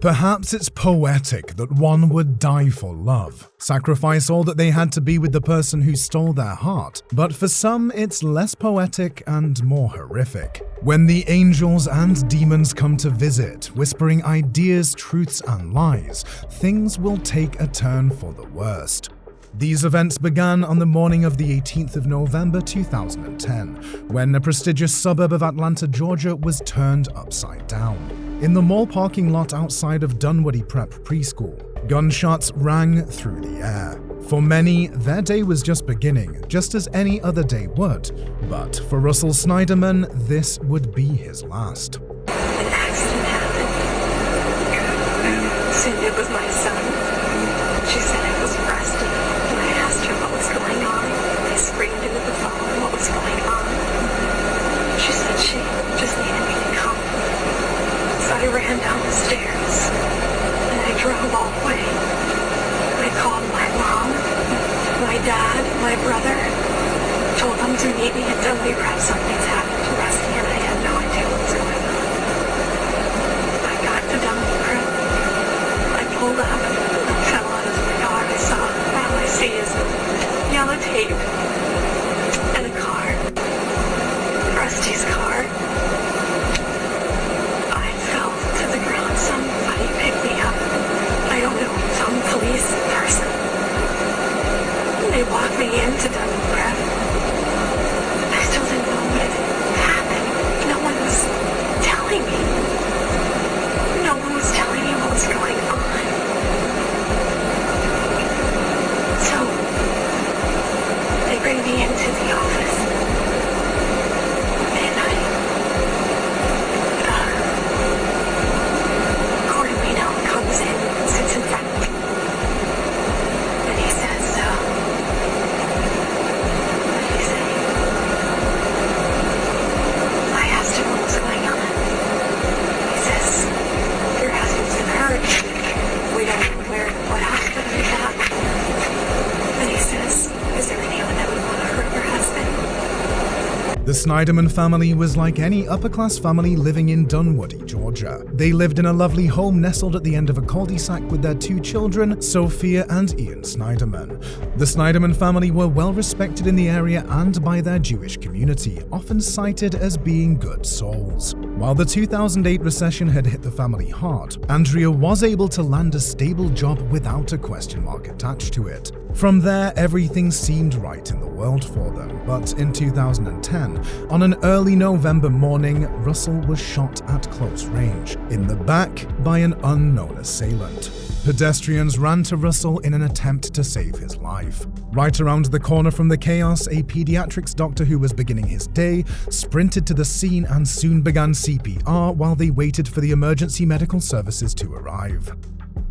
Perhaps it's poetic that one would die for love, sacrifice all that they had to be with the person who stole their heart, but for some it's less poetic and more horrific. When the angels and demons come to visit, whispering ideas, truths, and lies, things will take a turn for the worst. These events began on the morning of the 18th of November 2010, when a prestigious suburb of Atlanta, Georgia was turned upside down. In the mall parking lot outside of Dunwoody Prep Preschool, gunshots rang through the air. For many, their day was just beginning, just as any other day would. But for Russell Snyderman, this would be his last. An accident happened. Cindy was my son. She said I was arrested. When I asked her what was going on, I screamed into the phone what was going on. She said she just needed me to come. So I ran down the stairs, and I drove all the way. I called my mom, my dad, my brother, told them to meet me at Dunwoody Prep. Something's happened to Rusty, and I had no idea what was going on. I got to Dunwoody Prep. I pulled up, I fell out of the car. All I see is yellow tape and a car, Rusty's car. Somebody picked me up. I don't know, some police person. They walked me into Dunwoody Prep. I still didn't know what had happened. No one was telling me. No one was telling me what was going on. So, they bring me into the office. Sits in front of me, and he says, what did he say? I asked him what was going on. He says, your husband's been hurt. We don't know what hospital he's at. And he says, is there anyone that would want to hurt your husband? The Snyderman family was like any upper-class family living in Dunwoody, Georgia. They lived in a lovely home nestled at the end of a cul-de-sac with their two children, Sophia and Ian Snyderman. The Snyderman family were well respected in the area and by their Jewish community, often cited as being good souls. While the 2008 recession had hit the family hard, Andrea was able to land a stable job without a question mark attached to it. From there, everything seemed right in the world for them, but in 2010, on an early November morning, Russell was shot at close range, in the back by an unknown assailant. Pedestrians ran to Russell in an attempt to save his life. Right around the corner from the chaos, a pediatrics doctor who was beginning his day sprinted to the scene and soon began CPR while they waited for the emergency medical services to arrive.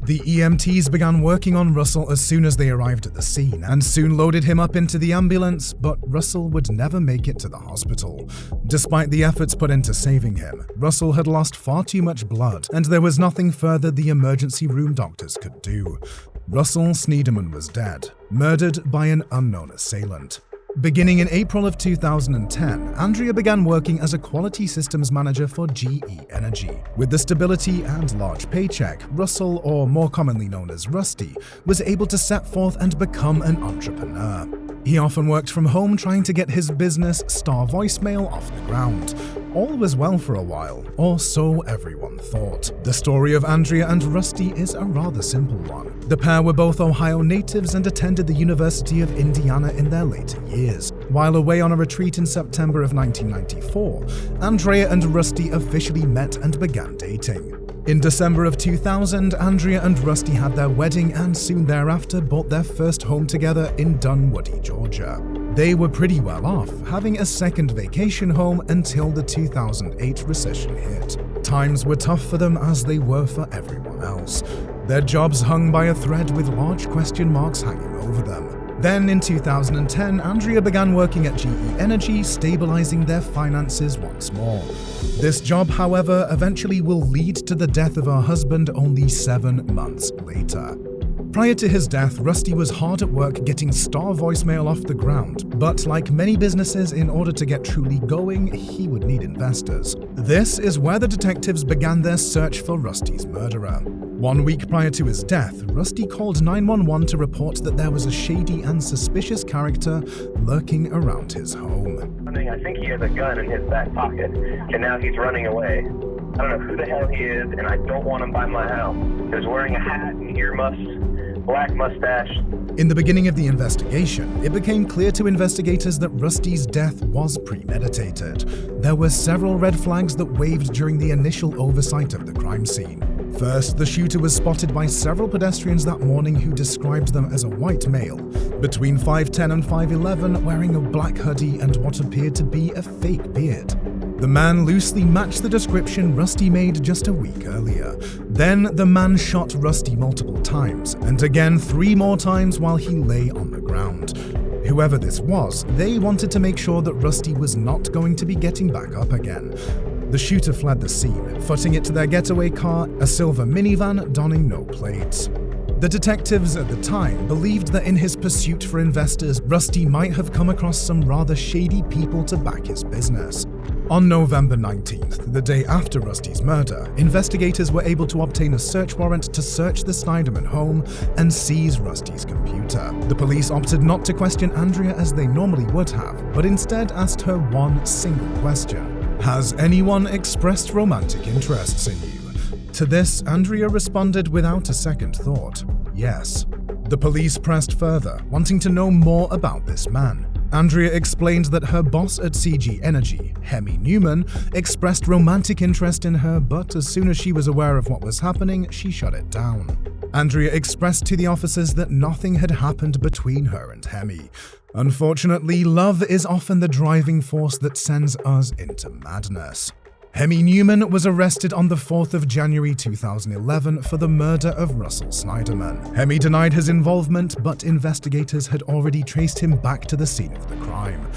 The EMTs began working on Russell as soon as they arrived at the scene and soon loaded him up into the ambulance, but Russell would never make it to the hospital. Despite the efforts put into saving him, Russell had lost far too much blood, and there was nothing further the emergency room doctors could do. Russell Snyderman was dead, murdered by an unknown assailant. Beginning in April of 2010, Andrea began working as a quality systems manager for GE Energy. With the stability and large paycheck, Russell, or more commonly known as Rusty, was able to set forth and become an entrepreneur. He often worked from home trying to get his business, Star Voicemail, off the ground. All was well for a while, or so everyone thought. The story of Andrea and Rusty is a rather simple one. The pair were both Ohio natives and attended the University of Indiana in their later years. While away on a retreat in September of 1994, Andrea and Rusty officially met and began dating. In December of 2000, Andrea and Rusty had their wedding and soon thereafter bought their first home together in Dunwoody, Georgia. They were pretty well off, having a second vacation home until the 2008 recession hit. Times were tough for them as they were for everyone else. Their jobs hung by a thread with large question marks hanging over them. Then in 2010, Andrea began working at GE Energy, stabilizing their finances once more. This job, however, eventually will lead to the death of her husband only 7 months later. Prior to his death, Rusty was hard at work getting Star Voicemail off the ground, but like many businesses, in order to get truly going, he would need investors. This is where the detectives began their search for Rusty's murderer. 1 week prior to his death, Rusty called 911 to report that there was a shady and suspicious character lurking around his home. I think he has a gun in his back pocket, and now he's running away. I don't know who the hell he is, and I don't want him by my house. He's wearing a hat and earmuffs, black mustache. In the beginning of the investigation, it became clear to investigators that Rusty's death was premeditated. There were several red flags that waved during the initial oversight of the crime scene. First, the shooter was spotted by several pedestrians that morning who described them as a white male, between 5'10 and 5'11, wearing a black hoodie and what appeared to be a fake beard. The man loosely matched the description Rusty made just a week earlier. Then the man shot Rusty multiple times, and again 3 more times while he lay on the ground. Whoever this was, they wanted to make sure that Rusty was not going to be getting back up again. The shooter fled the scene, footing it to their getaway car, a silver minivan donning no plates. The detectives at the time believed that in his pursuit for investors, Rusty might have come across some rather shady people to back his business. On November 19th, the day after Rusty's murder, investigators were able to obtain a search warrant to search the Snyderman home and seize Rusty's computer. The police opted not to question Andrea as they normally would have, but instead asked her one single question. Has anyone expressed romantic interests in you? To this, Andrea responded without a second thought, yes. The police pressed further, wanting to know more about this man. Andrea explained that her boss at CG Energy, Hemi Newman, expressed romantic interest in her, but as soon as she was aware of what was happening, she shut it down. Andrea expressed to the officers that nothing had happened between her and Hemi. Unfortunately, love is often the driving force that sends us into madness. Hemi Newman was arrested on the 4th of January 2011 for the murder of Russell Snyderman. Hemi denied his involvement, but investigators had already traced him back to the scene of the crime.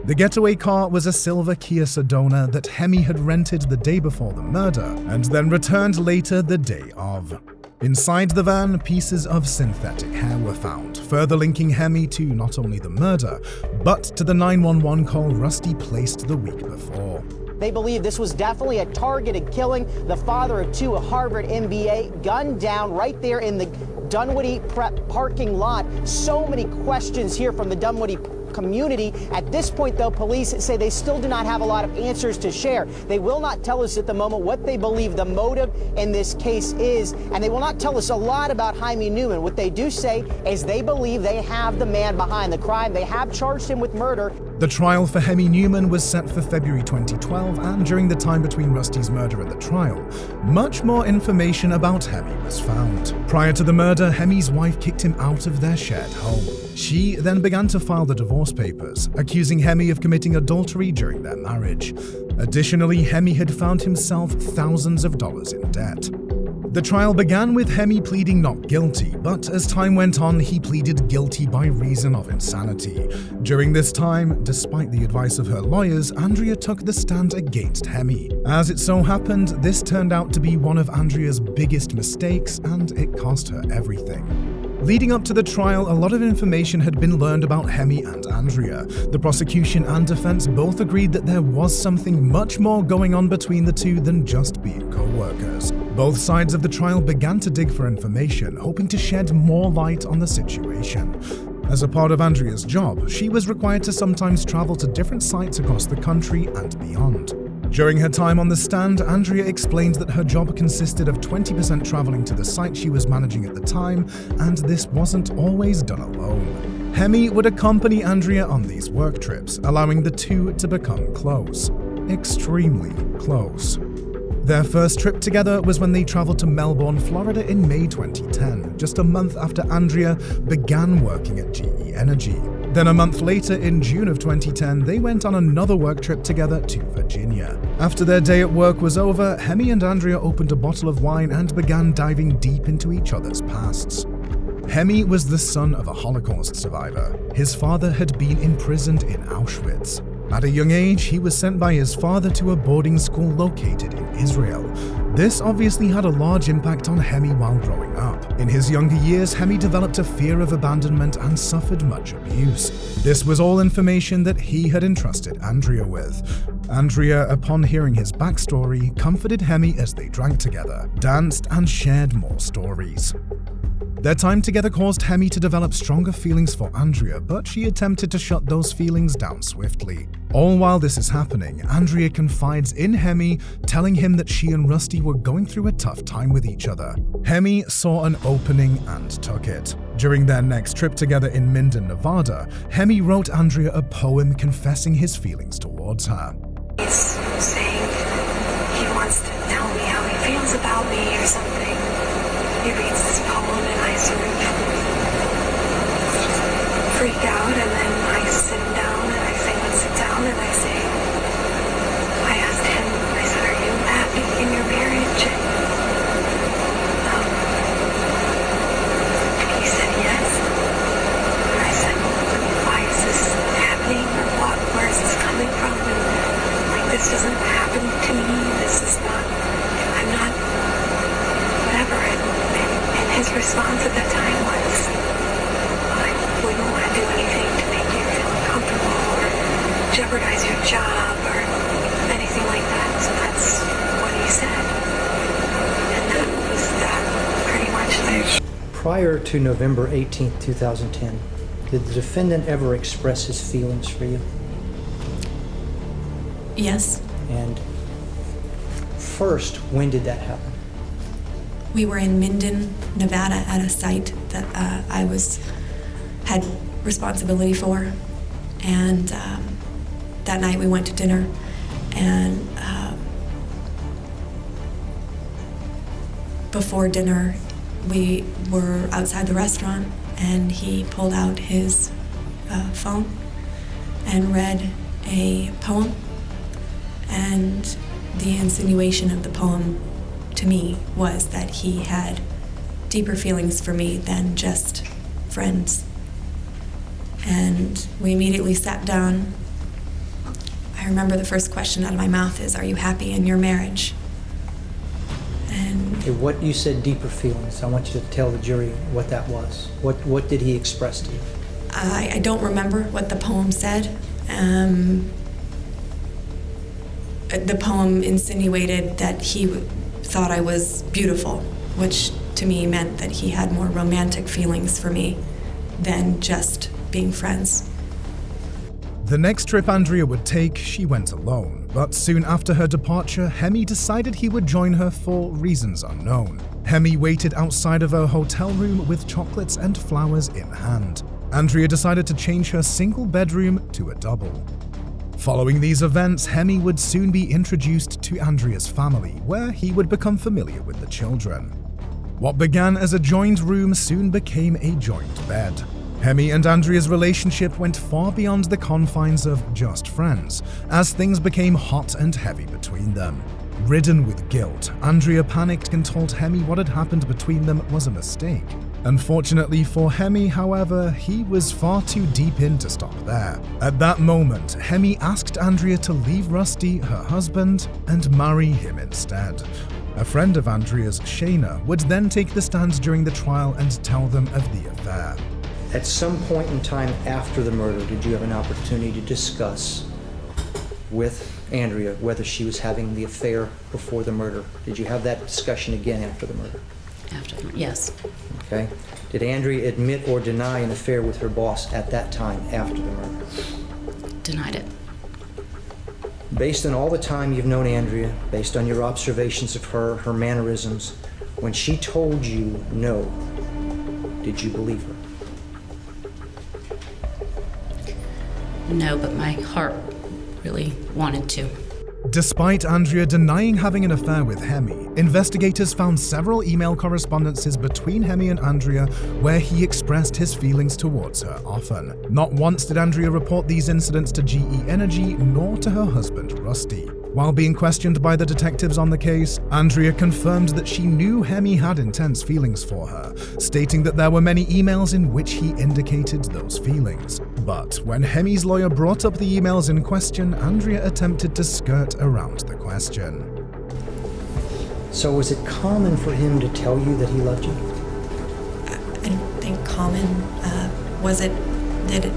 The getaway car was a silver Kia Sedona that Hemi had rented the day before the murder, and then returned later the day of. Inside the van, pieces of synthetic hair were found, further linking Hemi to not only the murder, but to the 911 call Rusty placed the week before. They believe this was definitely a targeted killing. The father of 2, a Harvard MBA, gunned down right there in the Dunwoody Prep parking lot. So many questions here from the Dunwoody community. At this point, though, police say they still do not have a lot of answers to share. They will not tell us at the moment what they believe the motive in this case is, and they will not tell us a lot about Hemi Newman. What they do say is they believe they have the man behind the crime. They have charged him with murder. The trial for Hemi Newman was set for February 2012, and during the time between Rusty's murder and the trial, much more information about Hemi was found. Prior to the murder, Hemi's wife kicked him out of their shared home. She then began to file the divorce papers, accusing Hemi of committing adultery during their marriage. Additionally, Hemi had found himself thousands of dollars in debt. The trial began with Hemi pleading not guilty, but as time went on, he pleaded guilty by reason of insanity. During this time, despite the advice of her lawyers, Andrea took the stand against Hemi. As it so happened, this turned out to be one of Andrea's biggest mistakes, and it cost her everything. Leading up to the trial, a lot of information had been learned about Hemi and Andrea. The prosecution and defense both agreed that there was something much more going on between the two than just being co-workers. Both sides of the trial began to dig for information, hoping to shed more light on the situation. As a part of Andrea's job, she was required to sometimes travel to different sites across the country and beyond. During her time on the stand, Andrea explained that her job consisted of 20% traveling to the site she was managing at the time, and this wasn't always done alone. Hemi would accompany Andrea on these work trips, allowing the two to become close. Extremely close. Their first trip together was when they traveled to Melbourne, Florida in May 2010, just a month after Andrea began working at GE Energy. Then a month later, in June of 2010, they went on another work trip together to Virginia. After their day at work was over, Hemi and Andrea opened a bottle of wine and began diving deep into each other's pasts. Hemi was the son of a Holocaust survivor. His father had been imprisoned in Auschwitz. At a young age, he was sent by his father to a boarding school located in Israel. This obviously had a large impact on Hemi while growing up. In his younger years, Hemi developed a fear of abandonment and suffered much abuse. This was all information that he had entrusted Andrea with. Andrea, upon hearing his backstory, comforted Hemi as they drank together, danced, and shared more stories. Their time together caused Hemi to develop stronger feelings for Andrea, but she attempted to shut those feelings down swiftly. All while this is happening, Andrea confides in Hemi, telling him that she and Rusty were going through a tough time with each other. Hemi saw an opening and took it. During their next trip together in Minden, Nevada, Hemi wrote Andrea a poem confessing his feelings towards her. He's saying he wants to tell me how he feels about me or something. He reads this poem and I sort of freak out, and then I sit him down and I say, let's sit down, and I say, I asked him, I said, are you happy in your marriage? And he said yes. And I said, why is this happening, or what? Where is this coming from? And like, this doesn't happen to me. This is not, I'm not, whatever. And his response at that time was, I wouldn't want to do anything to make you feel uncomfortable or jeopardize your job or anything like that. So that's what he said. And that was that, pretty much. Prior to November 18th, 2010, did the defendant ever express his feelings for you? Yes. And first, when did that happen? We were in Minden, Nevada at a site that I had responsibility for. And that night we went to dinner, and before dinner we were outside the restaurant, and he pulled out his phone and read a poem, and the insinuation of the poem to me was that he had deeper feelings for me than just friends. And we immediately sat down. I remember the first question out of my mouth is, are you happy in your marriage? And Okay, what you said, deeper feelings. I want you to tell the jury what that was. What did he express to you? I don't remember what the poem said. The poem insinuated that he thought I was beautiful, which to me meant that he had more romantic feelings for me than just being friends. The next trip Andrea would take, she went alone, but soon after her departure, Hemi decided he would join her for reasons unknown. Hemi waited outside of her hotel room with chocolates and flowers in hand. Andrea decided to change her single bedroom to a double. Following these events, Hemi would soon be introduced to Andrea's family, where he would become familiar with the children. What began as a joined room soon became a joined bed. Hemi and Andrea's relationship went far beyond the confines of just friends, as things became hot and heavy between them. Ridden with guilt, Andrea panicked and told Hemi what had happened between them was a mistake. Unfortunately for Hemi, however, he was far too deep in to stop there. At that moment, Hemi asked Andrea to leave Rusty, her husband, and marry him instead. A friend of Andrea's, Shayna, would then take the stand during the trial and tell them of the affair. At some point in time after the murder, did you have an opportunity to discuss with Andrea whether she was having the affair before the murder? Did you have that discussion again after the murder? Yes. Okay. Did Andrea admit or deny an affair with her boss at that time after the murder? Denied it. Based on all the time you've known Andrea, based on your observations of her, her mannerisms, when she told you no, did you believe her? No, but my heart really wanted to. Despite Andrea denying having an affair with Hemi, investigators found several email correspondences between Hemi and Andrea where he expressed his feelings towards her often. Not once did Andrea report these incidents to GE Energy nor to her husband Rusty. While being questioned by the detectives on the case, Andrea confirmed that she knew Hemi had intense feelings for her, stating that there were many emails in which he indicated those feelings. But when Hemi's lawyer brought up the emails in question, Andrea attempted to skirt around the question. So was it common for him to tell you that he loved you? I don't think common, was it, did it?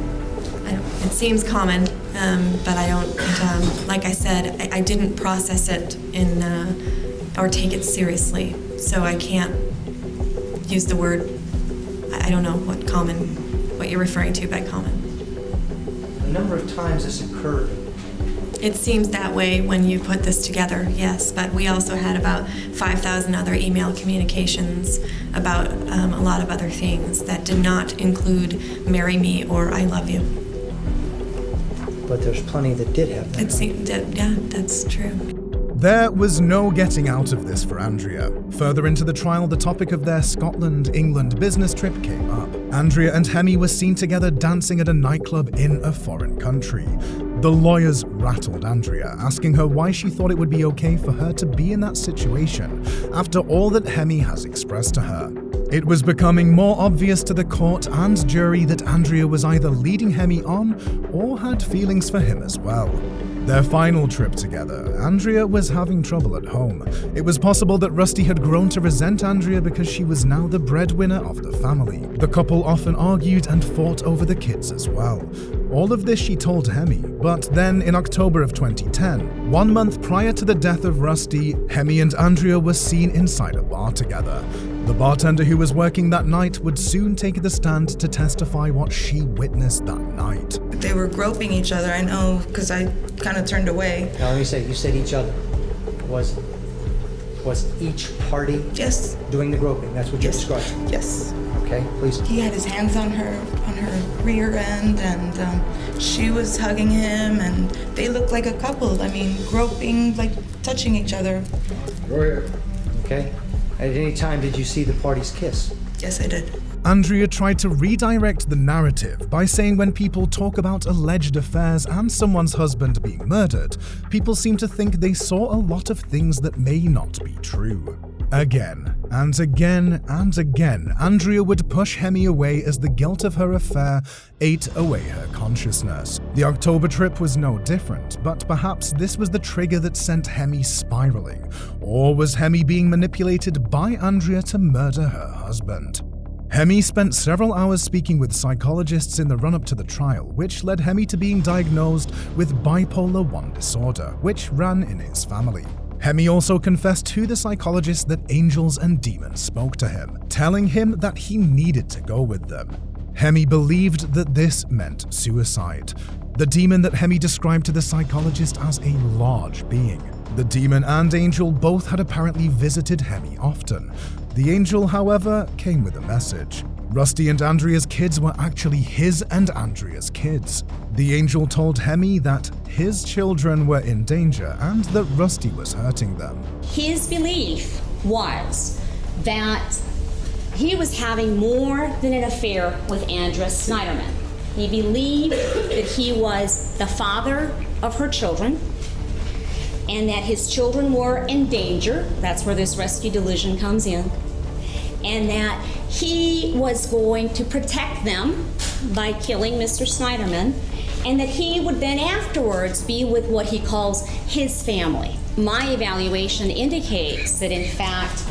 It seems common, but I don't, like I said, I didn't process it or take it seriously, so I can't use the word. I don't know what you're referring to by common. The number of times this occurred. It seems that way when you put this together, yes, but we also had about 5,000 other email communications about a lot of other things that did not include marry me or I love you. But there's plenty that did have that. It seemed, yeah, that's true. There was no getting out of this for Andrea. Further into the trial, the topic of their Scotland-England business trip came up. Andrea and Hemi were seen together dancing at a nightclub in a foreign country. The lawyers rattled Andrea, asking her why she thought it would be okay for her to be in that situation after all that Hemi has expressed to her. It was becoming more obvious to the court and jury that Andrea was either leading Hemi on or had feelings for him as well. Their final trip together, Andrea was having trouble at home. It was possible that Rusty had grown to resent Andrea because she was now the breadwinner of the family. The couple often argued and fought over the kids as well. All of this she told Hemi, but then in October of 2010, 1 month prior to the death of Rusty, Hemi and Andrea were seen inside a bar together. The bartender who was working that night would soon take the stand to testify what she witnessed that night. They were groping each other, I know, because I kind of turned away. Now let me say, you said each other. Was each party Yes. doing the groping? That's what you're Yes. describing? Yes. Okay, please. He had his hands on her rear end, and she was hugging him, and they looked like a couple. I mean, groping, like touching each other. Go ahead. Okay. At any time did you see the parties kiss? Yes, I did. Andrea tried to redirect the narrative by saying when people talk about alleged affairs and someone's husband being murdered, people seem to think they saw a lot of things that may not be true. Again and again and again, Andrea would push Hemi away as the guilt of her affair ate away her consciousness. The October trip was no different, but perhaps this was the trigger that sent Hemi spiraling. Or was Hemi being manipulated by Andrea to murder her husband? Hemi spent several hours speaking with psychologists in the run-up to the trial, which led Hemi to being diagnosed with bipolar 1 disorder, which ran in his family. Hemi also confessed to the psychologist that angels and demons spoke to him, telling him that he needed to go with them. Hemi believed that this meant suicide. The demon that Hemi described to the psychologist as a large being. The demon and angel both had apparently visited Hemi often. The angel, however, came with a message. Rusty and Andrea's kids were actually his and Andrea's kids. The angel told Hemi that his children were in danger and that Rusty was hurting them. His belief was that he was having more than an affair with Andrea Snyderman. He believed that he was the father of her children and that his children were in danger. That's where this rescue delusion comes in. And that he was going to protect them by killing Mr. Snyderman, and that he would then afterwards be with what he calls his family. My evaluation indicates that in fact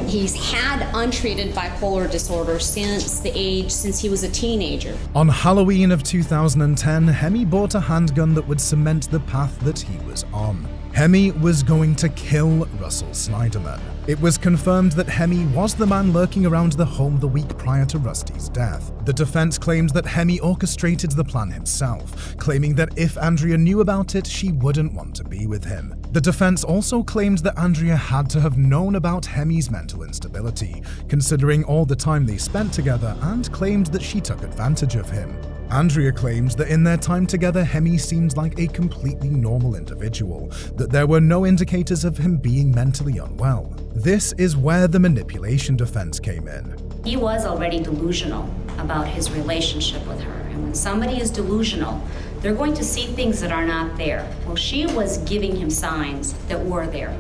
he's had untreated bipolar disorder since he was a teenager. On Halloween of 2010, Hemi bought a handgun that would cement the path that he was on. Hemi was going to kill Russell Snyderman. It was confirmed that Hemi was the man lurking around the home the week prior to Rusty's death. The defense claimed that Hemi orchestrated the plan himself, claiming that if Andrea knew about it, she wouldn't want to be with him. The defense also claimed that Andrea had to have known about Hemi's mental instability, considering all the time they spent together, and claimed that she took advantage of him. Andrea claims that in their time together, Hemi seemed like a completely normal individual, that there were no indicators of him being mentally unwell. This is where the manipulation defense came in. He was already delusional about his relationship with her. And when somebody is delusional, they're going to see things that are not there. Well, she was giving him signs that were there.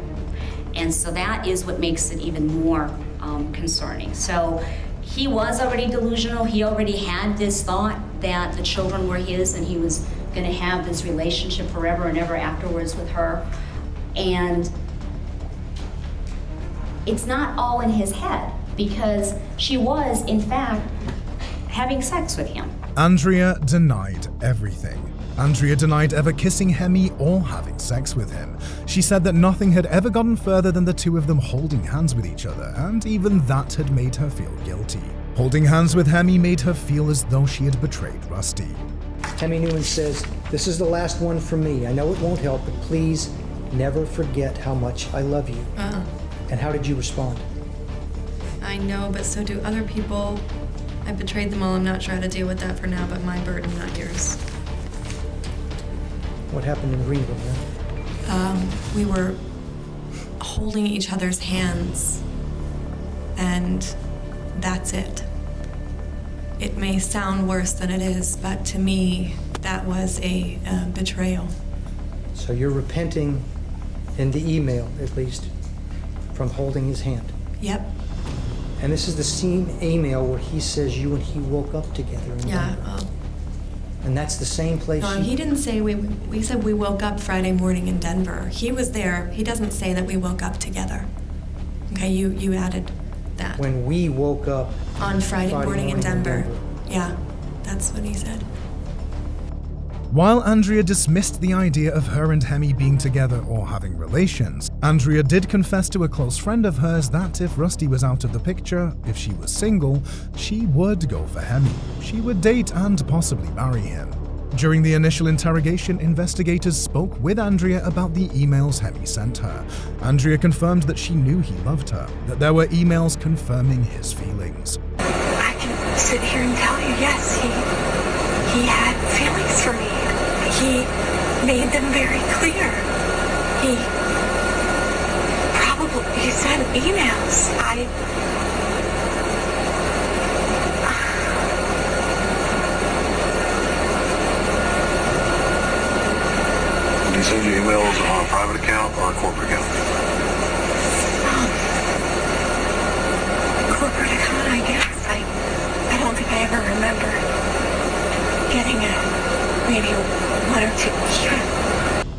And so that is what makes it even more concerning. So he was already delusional. He already had this thought that the children were his and he was going to have this relationship forever and ever afterwards with her. And it's not all in his head, because she was, in fact, having sex with him. Andrea denied everything. Andrea denied ever kissing Hemi or having sex with him. She said that nothing had ever gotten further than the two of them holding hands with each other, and even that had made her feel guilty. Holding hands with Hemi made her feel as though she had betrayed Rusty. Hemi Newman says, "This is the last one for me. I know it won't help, but please never forget how much I love you." And how did you respond? I know, but so do other people. I betrayed them all. I'm not sure how to deal with that for now, but my burden, not yours. What happened in Greenville, man? We were holding each other's hands, and that's it. It may sound worse than it is, but to me, that was a betrayal. So you're repenting in the email, at least, from holding his hand. Yep. And this is the same email where he says you and he woke up together. Yeah. And that's the same place. No, he didn't say we said we woke up Friday morning in Denver. He was there. He doesn't say that we woke up together. Okay, you added that. When we woke up On Friday morning in Denver. Yeah, that's what he said. While Andrea dismissed the idea of her and Hemi being together or having relations, Andrea did confess to a close friend of hers that if Rusty was out of the picture, if she was single, she would go for Hemi. She would date and possibly marry him. During the initial interrogation, investigators spoke with Andrea about the emails Hemi sent her. Andrea confirmed that she knew he loved her, that there were emails confirming his feelings. I can sit here and tell you, yes, he had feelings for me. He made them very clear. He sent emails. Did he send you emails on a private account or a corporate account? Corporate account, I guess. I don't think I ever remember getting maybe one or two.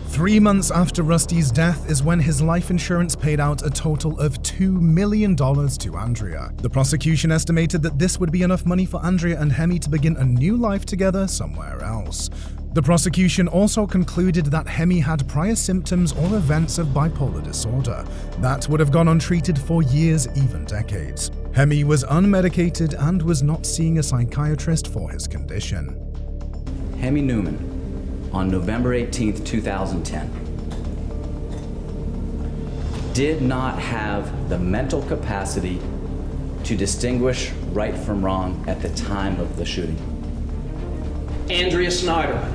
3 months after Rusty's death is when his life insurance paid out a total of $2 million to Andrea. The prosecution estimated that this would be enough money for Andrea and Hemi to begin a new life together somewhere else. The prosecution also concluded that Hemi had prior symptoms or events of bipolar disorder that would have gone untreated for years, even decades. Hemi was unmedicated and was not seeing a psychiatrist for his condition. Hemi Newman, on November 18th, 2010, did not have the mental capacity to distinguish right from wrong at the time of the shooting. Andrea Snyderman,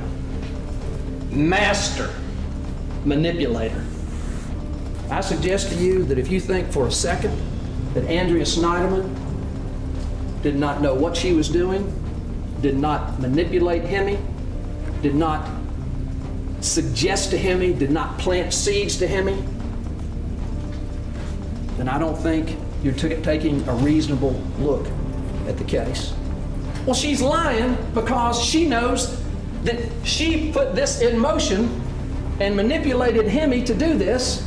master manipulator. I suggest to you that if you think for a second that Andrea Snyderman did not know what she was doing, did not manipulate Hemi, did not suggest to Hemi, did not plant seeds to Hemi, then I don't think you're taking a reasonable look at the case. Well, she's lying because she knows that she put this in motion and manipulated Hemi to do this,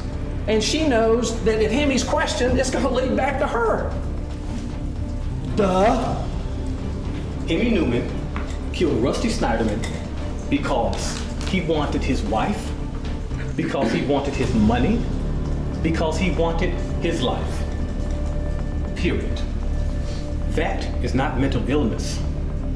and she knows that if Hemi's questioned, it's going to lead back to her. Duh. Hemi Newman killed Rusty Snyderman because he wanted his wife, because he wanted his money, because he wanted his life. Period. That is not mental illness.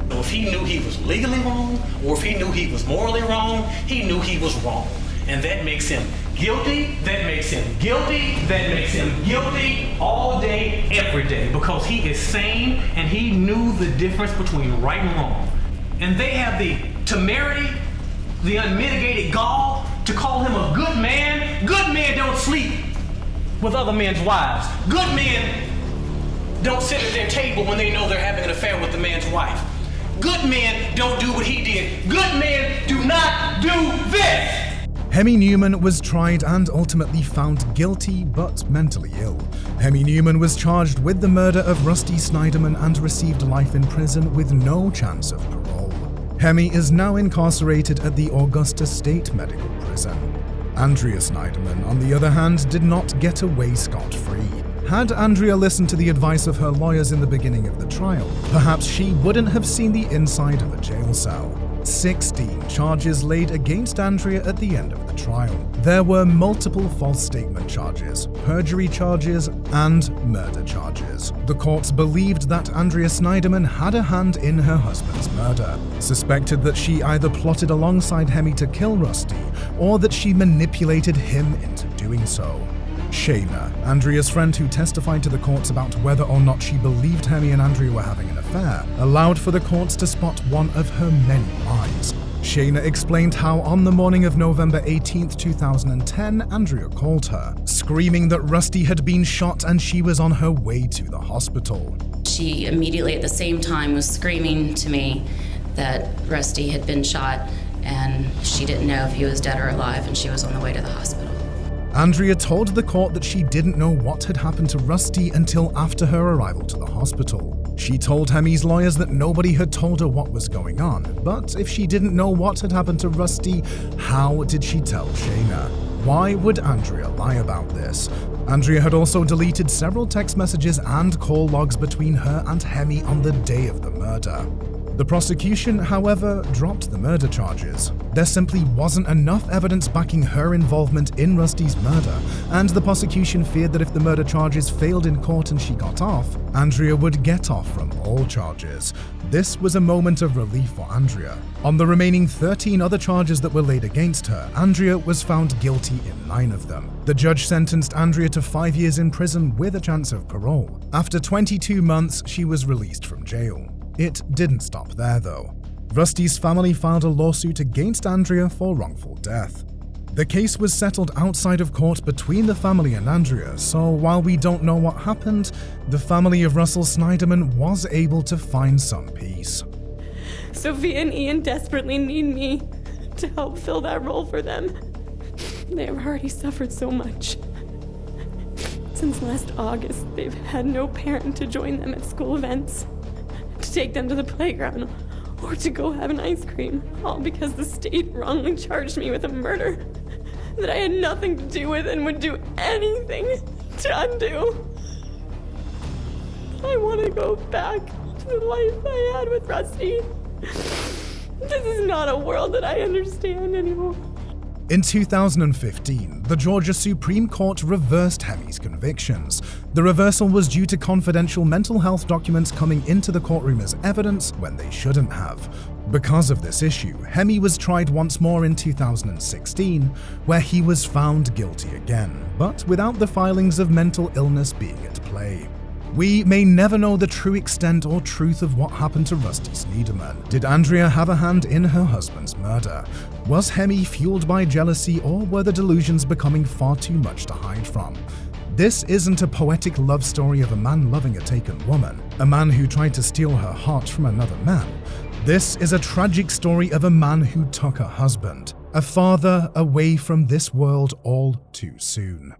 So if he knew he was legally wrong, or if he knew he was morally wrong, he knew he was wrong. And that makes him guilty, that makes him guilty, that makes him guilty all day, every day, because he is sane and he knew the difference between right and wrong. And they have the temerity, the unmitigated gall to call him a good man. Good men don't sleep with other men's wives. Good men don't sit at their table when they know they're having an affair with the man's wife. Good men don't do what he did. Good men do not do this. Hemi Newman was tried and ultimately found guilty but mentally ill. Hemi Newman was charged with the murder of Rusty Snyderman and received life in prison with no chance of parole. Hemi is now incarcerated at the Augusta State Medical Prison. Andrea Snyderman, on the other hand, did not get away scot-free. Had Andrea listened to the advice of her lawyers in the beginning of the trial, perhaps she wouldn't have seen the inside of a jail cell. 16 charges laid against Andrea at the end of the trial. There were multiple false statement charges, perjury charges, and murder charges. The courts believed that Andrea Snyderman had a hand in her husband's murder, suspected that she either plotted alongside Hemi to kill Rusty, or that she manipulated him into doing so. Shayna, Andrea's friend who testified to the courts about whether or not she believed Hemi and Andrea were having an affair, allowed for the courts to spot one of her many lies. Shayna explained how on the morning of November 18, 2010, Andrea called her, screaming that Rusty had been shot and she was on her way to the hospital. She immediately at the same time was screaming to me that Rusty had been shot and she didn't know if he was dead or alive and she was on the way to the hospital. Andrea told the court that she didn't know what had happened to Rusty until after her arrival to the hospital. She told Hemi's lawyers that nobody had told her what was going on, but if she didn't know what had happened to Rusty, how did she tell Shayna? Why would Andrea lie about this? Andrea had also deleted several text messages and call logs between her and Hemi on the day of the murder. The prosecution, however, dropped the murder charges. There simply wasn't enough evidence backing her involvement in Rusty's murder, and the prosecution feared that if the murder charges failed in court and she got off, Andrea would get off from all charges. This was a moment of relief for Andrea. On the remaining 13 other charges that were laid against her, Andrea was found guilty in 9 of them. The judge sentenced Andrea to 5 years in prison with a chance of parole. After 22 months, she was released from jail. It didn't stop there, though. Rusty's family filed a lawsuit against Andrea for wrongful death. The case was settled outside of court between the family and Andrea, so while we don't know what happened, the family of Russell Snyderman was able to find some peace. Sophia and Ian desperately need me to help fill that role for them. They have already suffered so much. Since last August, they've had no parent to join them at school events, to take them to the playground, or to go have an ice cream, all because the state wrongly charged me with a murder that I had nothing to do with and would do anything to undo. I want to go back to the life I had with Rusty. This is not a world that I understand anymore. In 2015, the Georgia Supreme Court reversed Hemi's convictions. The reversal was due to confidential mental health documents coming into the courtroom as evidence when they shouldn't have. Because of this issue, Hemi was tried once more in 2016, where he was found guilty again, but without the filings of mental illness being at play. We may never know the true extent or truth of what happened to Rusty Snyderman. Did Andrea have a hand in her husband's murder? Was Hemi fueled by jealousy, or were the delusions becoming far too much to hide from? This isn't a poetic love story of a man loving a taken woman, a man who tried to steal her heart from another man. This is a tragic story of a man who took a husband, a father, away from this world all too soon.